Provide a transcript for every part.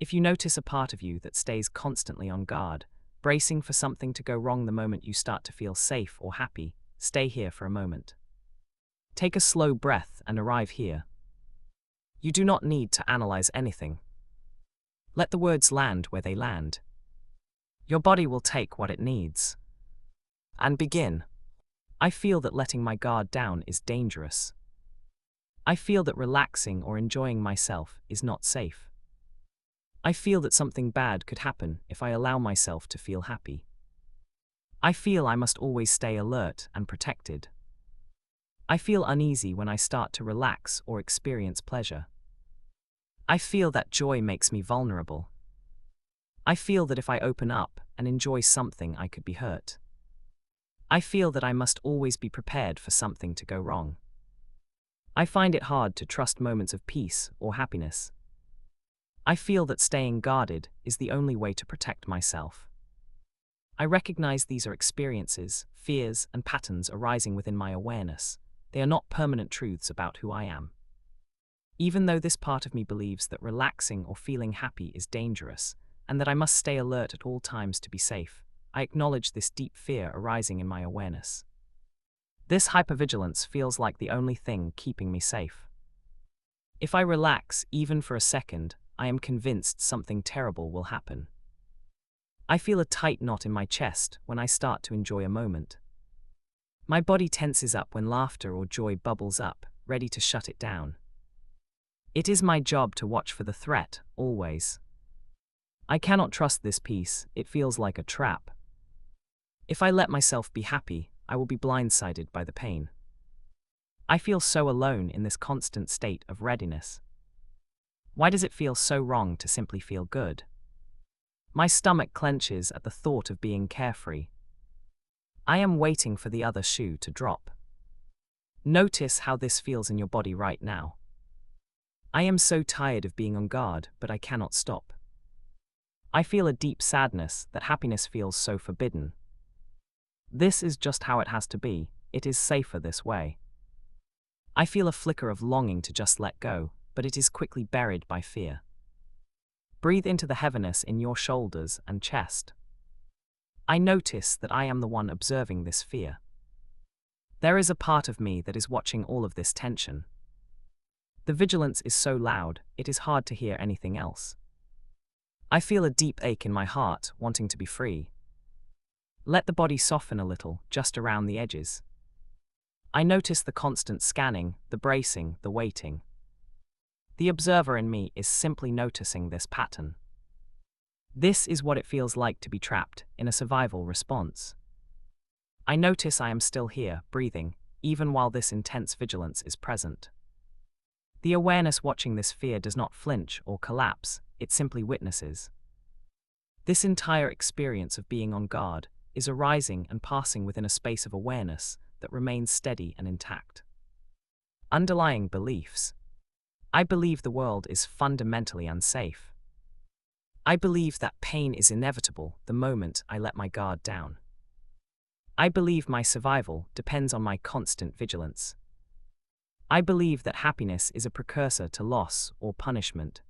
If you notice a part of you that stays constantly on guard, bracing for something to go wrong the moment you start to feel safe or happy, stay here for a moment. Take a slow breath and arrive here. You do not need to analyze anything. Let the words land where they land. Your body will take what it needs. And begin. I feel that letting my guard down is dangerous. I feel that relaxing or enjoying myself is not safe. I feel that something bad could happen if I allow myself to feel happy. I feel I must always stay alert and protected. I feel uneasy when I start to relax or experience pleasure. I feel that joy makes me vulnerable. I feel that if I open up and enjoy something, I could be hurt. I feel that I must always be prepared for something to go wrong. I find it hard to trust moments of peace or happiness. I feel that staying guarded is the only way to protect myself. I recognize these are experiences, fears, and patterns arising within my awareness. They are not permanent truths about who I am. Even though this part of me believes that relaxing or feeling happy is dangerous, and that I must stay alert at all times to be safe, I acknowledge this deep fear arising in my awareness. This hypervigilance feels like the only thing keeping me safe. If I relax, even for a second, I am convinced something terrible will happen. I feel a tight knot in my chest when I start to enjoy a moment. My body tenses up when laughter or joy bubbles up, ready to shut it down. It is my job to watch for the threat, always. I cannot trust this peace, it feels like a trap. If I let myself be happy, I will be blindsided by the pain. I feel so alone in this constant state of readiness. Why does it feel so wrong to simply feel good? My stomach clenches at the thought of being carefree. I am waiting for the other shoe to drop. Notice how this feels in your body right now. I am so tired of being on guard, but I cannot stop. I feel a deep sadness that happiness feels so forbidden. This is just how it has to be, it is safer this way. I feel a flicker of longing to just let go, but it is quickly buried by fear. Breathe into the heaviness in your shoulders and chest. I notice that I am the one observing this fear. There is a part of me that is watching all of this tension. The vigilance is so loud, it is hard to hear anything else. I feel a deep ache in my heart, wanting to be free. Let the body soften a little, just around the edges. I notice the constant scanning, the bracing, the waiting. The observer in me is simply noticing this pattern. This is what it feels like to be trapped in a survival response. I notice I am still here, breathing, even while this intense vigilance is present. The awareness watching this fear does not flinch or collapse, it simply witnesses. This entire experience of being on guard is arising and passing within a space of awareness that remains steady and intact. Underlying beliefs. I believe the world is fundamentally unsafe. I believe that pain is inevitable the moment I let my guard down. I believe my survival depends on my constant vigilance. I believe that happiness is a precursor to loss or punishment.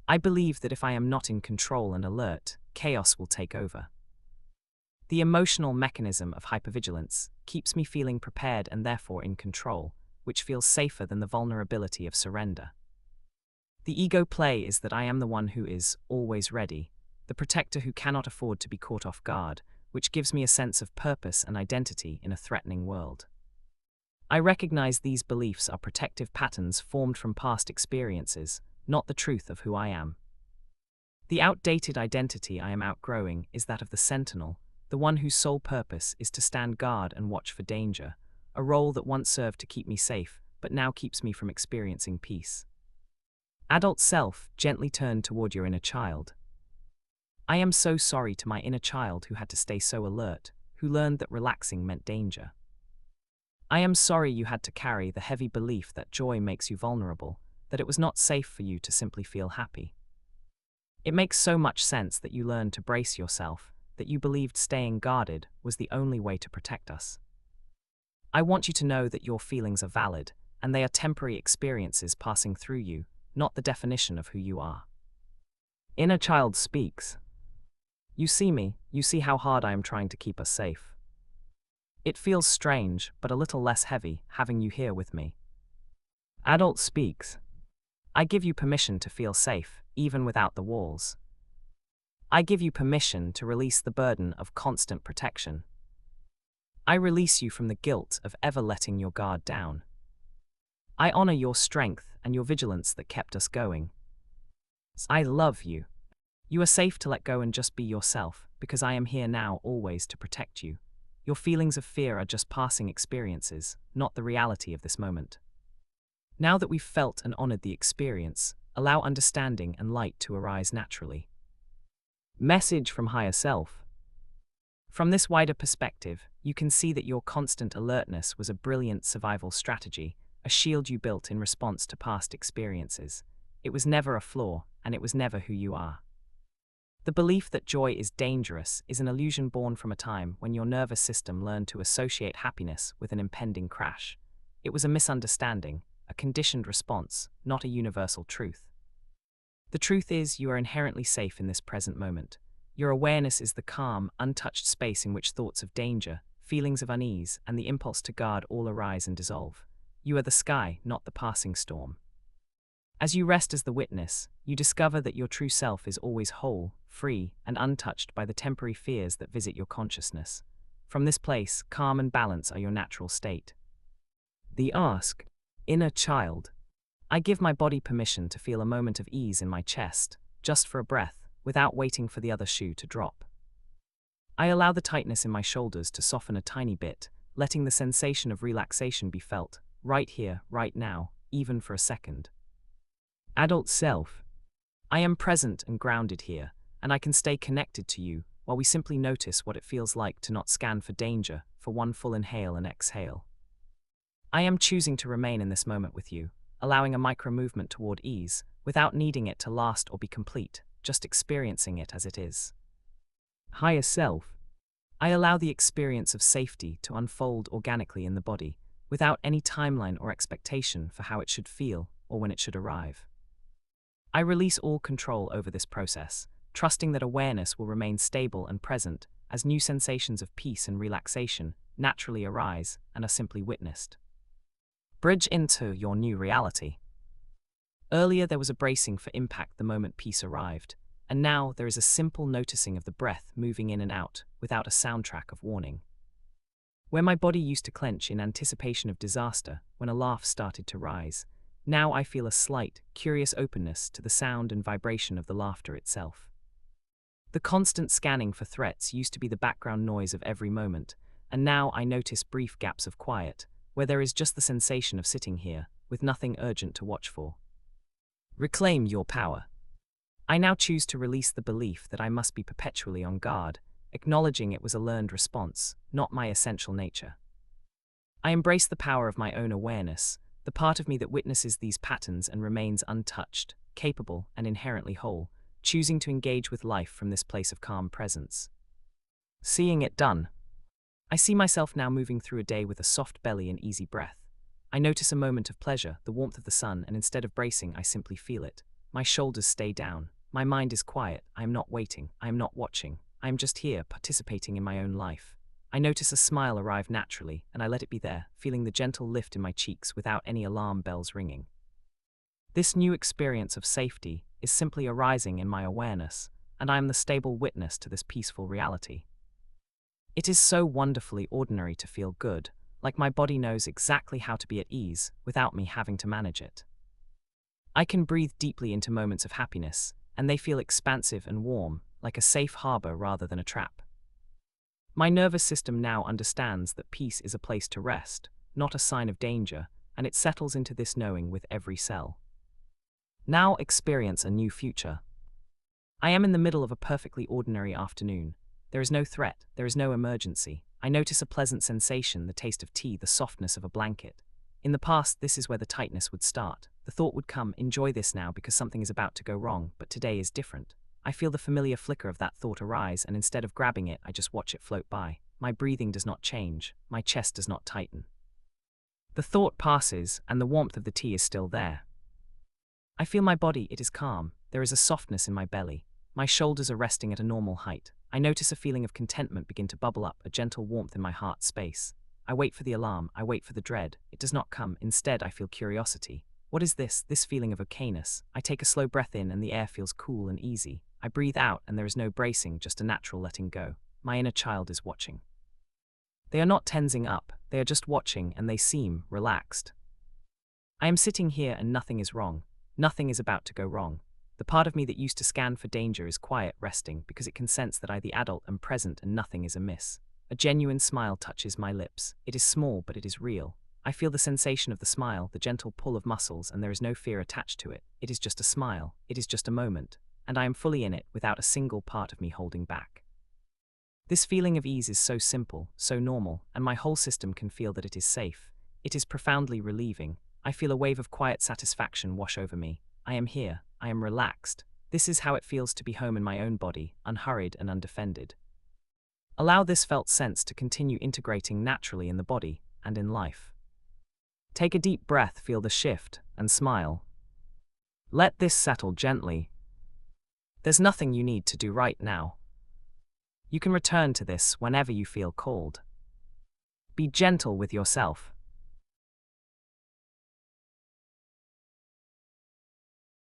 I believe that if I am not in control and alert, chaos will take over. The emotional mechanism of hypervigilance keeps me feeling prepared and therefore in control, which feels safer than the vulnerability of surrender. The ego play is that I am the one who is always ready, the protector who cannot afford to be caught off guard, which gives me a sense of purpose and identity in a threatening world. I recognize these beliefs are protective patterns formed from past experiences, not the truth of who I am. The outdated identity I am outgrowing is that of the sentinel, the one whose sole purpose is to stand guard and watch for danger, a role that once served to keep me safe, but now keeps me from experiencing peace. Adult self, gently turn toward your inner child. I am so sorry to my inner child who had to stay so alert, who learned that relaxing meant danger. I am sorry you had to carry the heavy belief that joy makes you vulnerable, that it was not safe for you to simply feel happy. It makes so much sense that you learned to brace yourself, that you believed staying guarded was the only way to protect us. I want you to know that your feelings are valid, and they are temporary experiences passing through you, not the definition of who you are. Inner child speaks. You see me, you see how hard I am trying to keep us safe. It feels strange, but a little less heavy, having you here with me. Adult speaks. I give you permission to feel safe, even without the walls. I give you permission to release the burden of constant protection. I release you from the guilt of ever letting your guard down. I honor your strength and your vigilance that kept us going. I love you. You are safe to let go and just be yourself, because I am here now always to protect you. Your feelings of fear are just passing experiences, not the reality of this moment. Now that we've felt and honored the experience, allow understanding and light to arise naturally. Message from Higher Self. From this wider perspective, you can see that your constant alertness was a brilliant survival strategy, a shield you built in response to past experiences. It was never a flaw, and it was never who you are. The belief that joy is dangerous is an illusion born from a time when your nervous system learned to associate happiness with an impending crash. It was a misunderstanding, a conditioned response, not a universal truth. The truth is, you are inherently safe in this present moment. Your awareness is the calm, untouched space in which thoughts of danger, feelings of unease, and the impulse to guard all arise and dissolve. You are the sky, not the passing storm. As you rest as the witness, you discover that your true self is always whole, free, and untouched by the temporary fears that visit your consciousness. From this place, calm and balance are your natural state. The ask, inner child. I give my body permission to feel a moment of ease in my chest, just for a breath, without waiting for the other shoe to drop. I allow the tightness in my shoulders to soften a tiny bit, letting the sensation of relaxation be felt, right here, right now, even for a second. Adult self. I am present and grounded here, and I can stay connected to you while we simply notice what it feels like to not scan for danger for one full inhale and exhale. I am choosing to remain in this moment with you, allowing a micro-movement toward ease, without needing it to last or be complete, just experiencing it as it is. Higher self. I allow the experience of safety to unfold organically in the body, without any timeline or expectation for how it should feel or when it should arrive. I release all control over this process, trusting that awareness will remain stable and present as new sensations of peace and relaxation naturally arise and are simply witnessed. Bridge into your new reality. Earlier there was a bracing for impact the moment peace arrived, and now there is a simple noticing of the breath moving in and out without a soundtrack of warning. Where my body used to clench in anticipation of disaster when a laugh started to rise, now I feel a slight, curious openness to the sound and vibration of the laughter itself. The constant scanning for threats used to be the background noise of every moment, and now I notice brief gaps of quiet, where there is just the sensation of sitting here, with nothing urgent to watch for. Reclaim your power. I now choose to release the belief that I must be perpetually on guard, acknowledging it was a learned response, not my essential nature. I embrace the power of my own awareness, the part of me that witnesses these patterns and remains untouched, capable, and inherently whole, choosing to engage with life from this place of calm presence. Seeing it done. I see myself now moving through a day with a soft belly and easy breath. I notice a moment of pleasure, the warmth of the sun, and instead of bracing, I simply feel it. My shoulders stay down. My mind is quiet. I am not waiting. I am not watching. I am just here, participating in my own life. I notice a smile arrive naturally, and I let it be there, feeling the gentle lift in my cheeks without any alarm bells ringing. This new experience of safety is simply arising in my awareness, and I am the stable witness to this peaceful reality. It is so wonderfully ordinary to feel good, like my body knows exactly how to be at ease without me having to manage it. I can breathe deeply into moments of happiness, and they feel expansive and warm, like a safe harbor rather than a trap. My nervous system now understands that peace is a place to rest, not a sign of danger, and it settles into this knowing with every cell. Now experience a new future. I am in the middle of a perfectly ordinary afternoon. There is no threat, there is no emergency. I notice a pleasant sensation, the taste of tea, the softness of a blanket. In the past, this is where the tightness would start. The thought would come, enjoy this now because something is about to go wrong, but today is different. I feel the familiar flicker of that thought arise, and instead of grabbing it, I just watch it float by. My breathing does not change, my chest does not tighten. The thought passes, and the warmth of the tea is still there. I feel my body, it is calm. There is a softness in my belly. My shoulders are resting at a normal height. I notice a feeling of contentment begin to bubble up, a gentle warmth in my heart space. I wait for the alarm, I wait for the dread. It does not come. Instead, I feel curiosity. What is this? This feeling of okayness. I take a slow breath in and the air feels cool and easy. I breathe out and there is no bracing, just a natural letting go. My inner child is watching. They are not tensing up, they are just watching and they seem relaxed. I am sitting here and nothing is wrong. Nothing is about to go wrong. The part of me that used to scan for danger is quiet, resting, because it can sense that I, the adult, am present and nothing is amiss. A genuine smile touches my lips. It is small, but it is real. I feel the sensation of the smile, the gentle pull of muscles, and there is no fear attached to it. It is just a smile. It is just a moment. And I am fully in it, without a single part of me holding back. This feeling of ease is so simple, so normal, and my whole system can feel that it is safe. It is profoundly relieving. I feel a wave of quiet satisfaction wash over me. I am here. I am relaxed. This is how it feels to be home in my own body, unhurried and undefended. Allow this felt sense to continue integrating naturally in the body and in life. Take a deep breath, feel the shift, and smile. Let this settle gently. There's nothing you need to do right now. You can return to this whenever you feel called. Be gentle with yourself.